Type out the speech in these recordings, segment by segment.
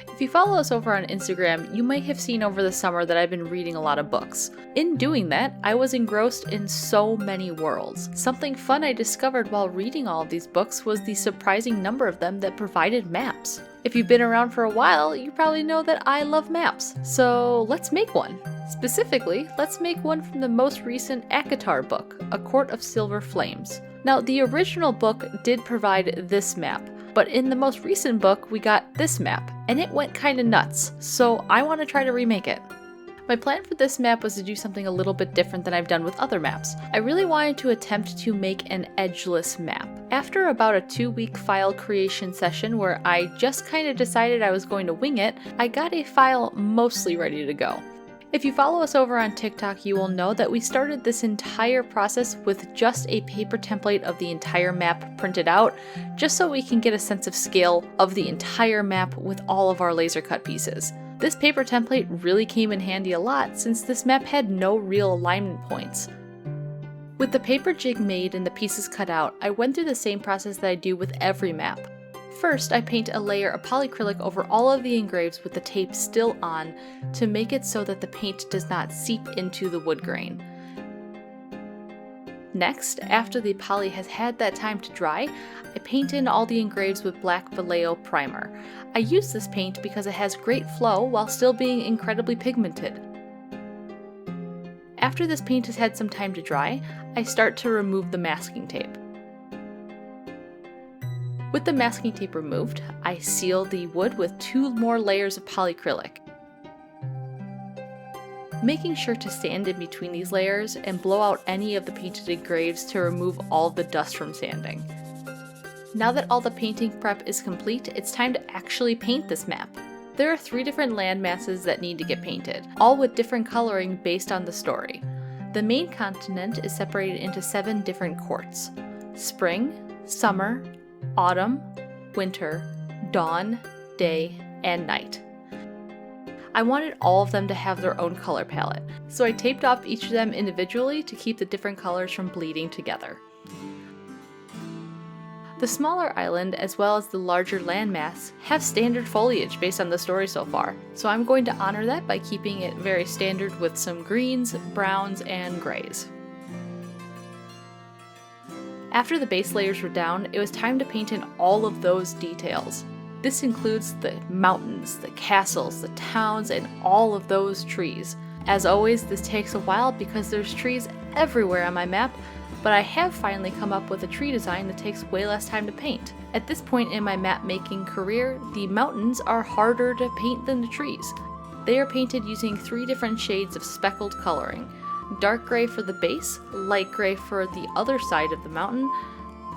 If you follow us over on Instagram, you might have seen over the summer that I've been reading a lot of books. In doing that, I was engrossed in so many worlds. Something fun I discovered while reading all of these books was the surprising number of them that provided maps. If you've been around for a while, you probably know that I love maps, so let's make one. Specifically, let's make one from the most recent ACOTAR book, A Court of Silver Flames. Now, the original book did provide this map, but in the most recent book, we got this map, and it went kinda nuts, so I want to try to remake it. My plan for this map was to do something a little bit different than I've done with other maps. I really wanted to attempt to make an edgeless map. After about a 2-week file creation session where I just kinda decided I was going to wing it, I got a file mostly ready to go. If you follow us over on TikTok, you will know that we started this entire process with just a paper template of the entire map printed out, just so we can get a sense of scale of the entire map with all of our laser cut pieces. This paper template really came in handy a lot since this map had no real alignment points. With the paper jig made and the pieces cut out, I went through the same process that I do with every map. First, I paint a layer of polyacrylic over all of the engraves with the tape still on to make it so that the paint does not seep into the wood grain. Next, after the poly has had that time to dry, I paint in all the engraves with black Vallejo primer. I use this paint because it has great flow while still being incredibly pigmented. After this paint has had some time to dry, I start to remove the masking tape. With the masking tape removed, I seal the wood with 2 more layers of polyacrylic, making sure to sand in between these layers and blow out any of the painted engraves to remove all the dust from sanding. Now that all the painting prep is complete, it's time to actually paint this map. There are 3 different land masses that need to get painted, all with different coloring based on the story. The main continent is separated into 7 different courts: spring, summer, autumn, winter, dawn, day, and night. I wanted all of them to have their own color palette, so I taped off each of them individually to keep the different colors from bleeding together. The smaller island, as well as the larger landmass, have standard foliage based on the story so far, so I'm going to honor that by keeping it very standard with some greens, browns, and grays. After the base layers were down, it was time to paint in all of those details. This includes the mountains, the castles, the towns, and all of those trees. As always, this takes a while because there's trees everywhere on my map, but I have finally come up with a tree design that takes way less time to paint. At this point in my map making career, the mountains are harder to paint than the trees. They are painted using 3 different shades of speckled coloring: dark gray for the base, light gray for the other side of the mountain,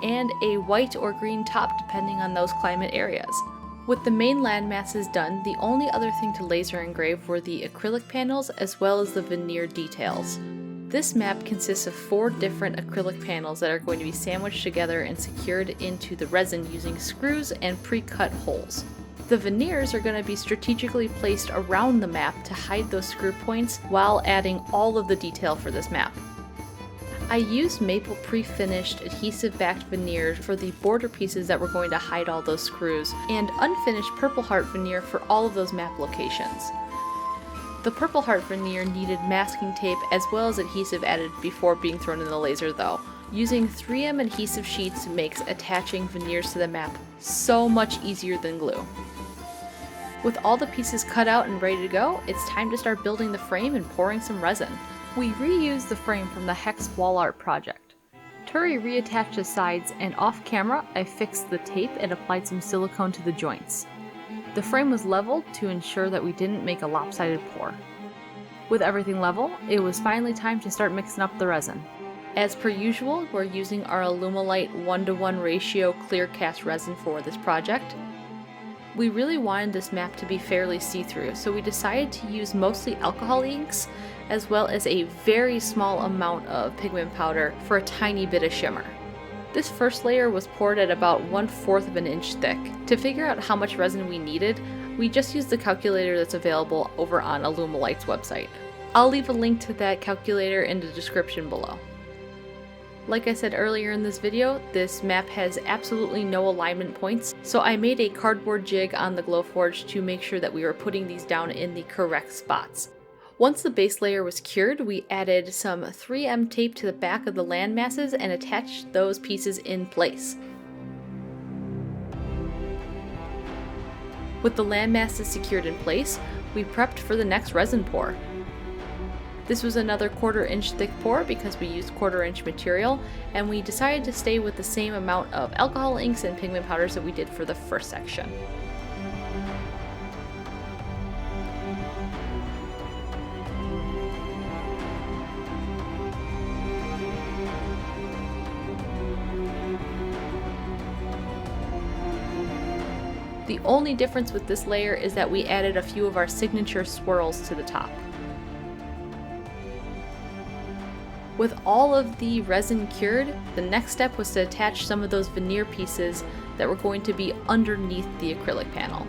and a white or green top depending on those climate areas. With the main land masses done, the only other thing to laser engrave were the acrylic panels as well as the veneer details. This map consists of 4 different acrylic panels that are going to be sandwiched together and secured into the resin using screws and pre-cut holes. The veneers are going to be strategically placed around the map to hide those screw points while adding all of the detail for this map. I used maple pre-finished adhesive-backed veneer for the border pieces that were going to hide all those screws, and unfinished Purple Heart veneer for all of those map locations. The Purple Heart veneer needed masking tape as well as adhesive added before being thrown in the laser though. Using 3M adhesive sheets makes attaching veneers to the map so much easier than glue. With all the pieces cut out and ready to go, it's time to start building the frame and pouring some resin. We reused the frame from the Hex wall art project. Turi reattached the sides, and off camera I fixed the tape and applied some silicone to the joints. The frame was leveled to ensure that we didn't make a lopsided pour. With everything level, it was finally time to start mixing up the resin. As per usual, we're using our Alumilite 1:1 ratio clear cast resin for this project. We really wanted this map to be fairly see-through, so we decided to use mostly alcohol inks, as well as a very small amount of pigment powder for a tiny bit of shimmer. This first layer was poured at about 1/4 of an inch thick. To figure out how much resin we needed, we just used the calculator that's available over on Alumilite's website. I'll leave a link to that calculator in the description below. Like I said earlier in this video, this map has absolutely no alignment points, so I made a cardboard jig on the Glowforge to make sure that we were putting these down in the correct spots. Once the base layer was cured, we added some 3M tape to the back of the land masses and attached those pieces in place. With the land masses secured in place, we prepped for the next resin pour. This was another 1/4 inch thick pour because we used 1/4 inch material, and we decided to stay with the same amount of alcohol inks and pigment powders that we did for the first section. The only difference with this layer is that we added a few of our signature swirls to the top. With all of the resin cured, the next step was to attach some of those veneer pieces that were going to be underneath the acrylic panel.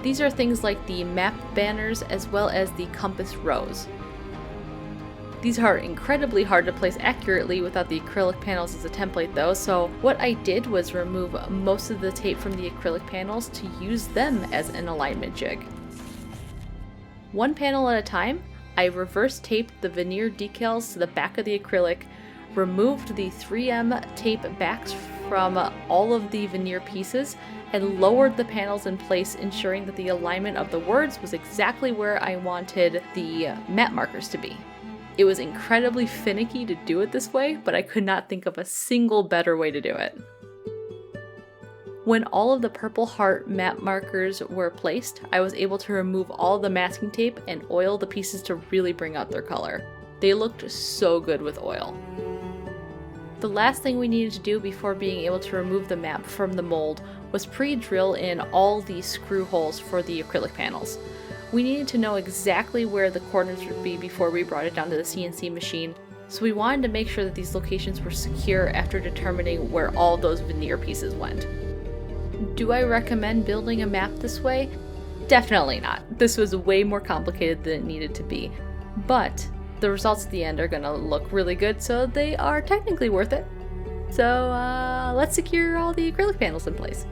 These are things like the map banners as well as the compass rose. These are incredibly hard to place accurately without the acrylic panels as a template though, so what I did was remove most of the tape from the acrylic panels to use them as an alignment jig. One panel at a time, I reverse taped the veneer decals to the back of the acrylic, removed the 3M tape backs from all of the veneer pieces, and lowered the panels in place, ensuring that the alignment of the words was exactly where I wanted the map markers to be. It was incredibly finicky to do it this way, but I could not think of a single better way to do it. When all of the purple heart map markers were placed, I was able to remove all the masking tape and oil the pieces to really bring out their color. They looked so good with oil. The last thing we needed to do before being able to remove the map from the mold was pre-drill in all the screw holes for the acrylic panels. We needed to know exactly where the corners would be before we brought it down to the CNC machine, so we wanted to make sure that these locations were secure after determining where all those veneer pieces went. Do I recommend building a map this way? Definitely not. This was way more complicated than it needed to be, but the results at the end are gonna look really good, so they are technically worth it. So let's secure all the acrylic panels in place.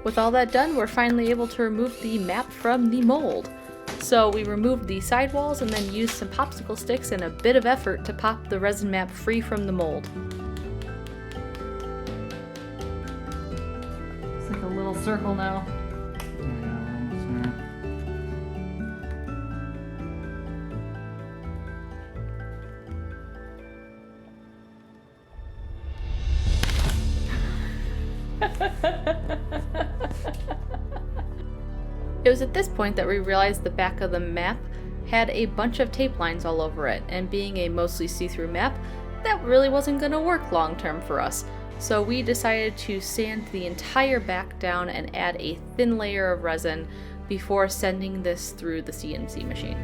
With all that done, we're finally able to remove the map from the mold. So we removed the sidewalls and then used some popsicle sticks and a bit of effort to pop the resin map free from the mold. It's like a little circle now. It was at this point that we realized the back of the map had a bunch of tape lines all over it, and being a mostly see-through map, that really wasn't going to work long term for us. So we decided to sand the entire back down and add a thin layer of resin before sending this through the CNC machine.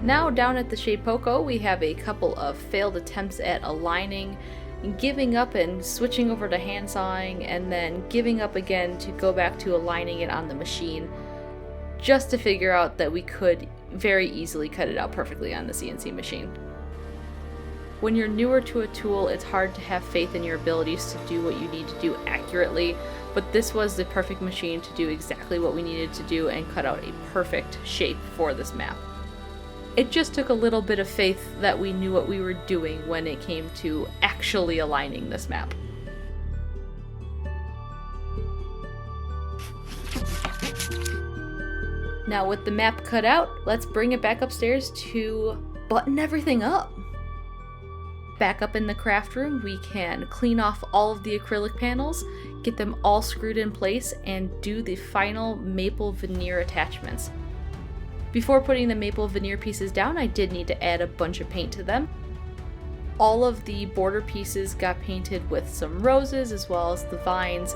Now down at the Shapeoko, we have a couple of failed attempts at aligning, giving up and switching over to hand sawing, and then giving up again to go back to aligning it on the machine, just to figure out that we could very easily cut it out perfectly on the CNC machine. When you're newer to a tool, it's hard to have faith in your abilities to do what you need to do accurately, but this was the perfect machine to do exactly what we needed to do and cut out a perfect shape for this map. It just took a little bit of faith that we knew what we were doing when it came to actually aligning this map. Now with the map cut out, let's bring it back upstairs to button everything up. Back up in the craft room, we can clean off all of the acrylic panels, get them all screwed in place, and do the final maple veneer attachments. Before putting the maple veneer pieces down, I did need to add a bunch of paint to them. All of the border pieces got painted with some roses as well as the vines,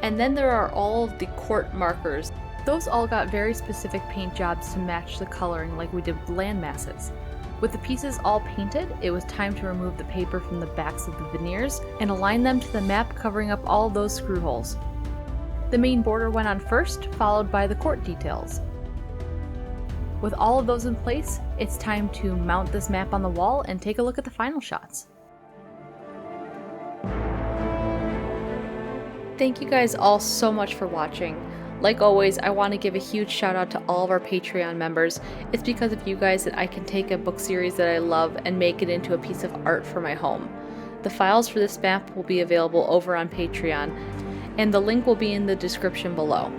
and then there are all of the court markers. Those all got very specific paint jobs to match the coloring like we did with land masses. With the pieces all painted, it was time to remove the paper from the backs of the veneers and align them to the map, covering up all those screw holes. The main border went on first, followed by the court details. With all of those in place, it's time to mount this map on the wall and take a look at the final shots. Thank you guys all so much for watching. Like always, I want to give a huge shout out to all of our Patreon members. It's because of you guys that I can take a book series that I love and make it into a piece of art for my home. The files for this map will be available over on Patreon, and the link will be in the description below.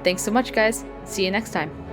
Thanks so much, guys. See you next time.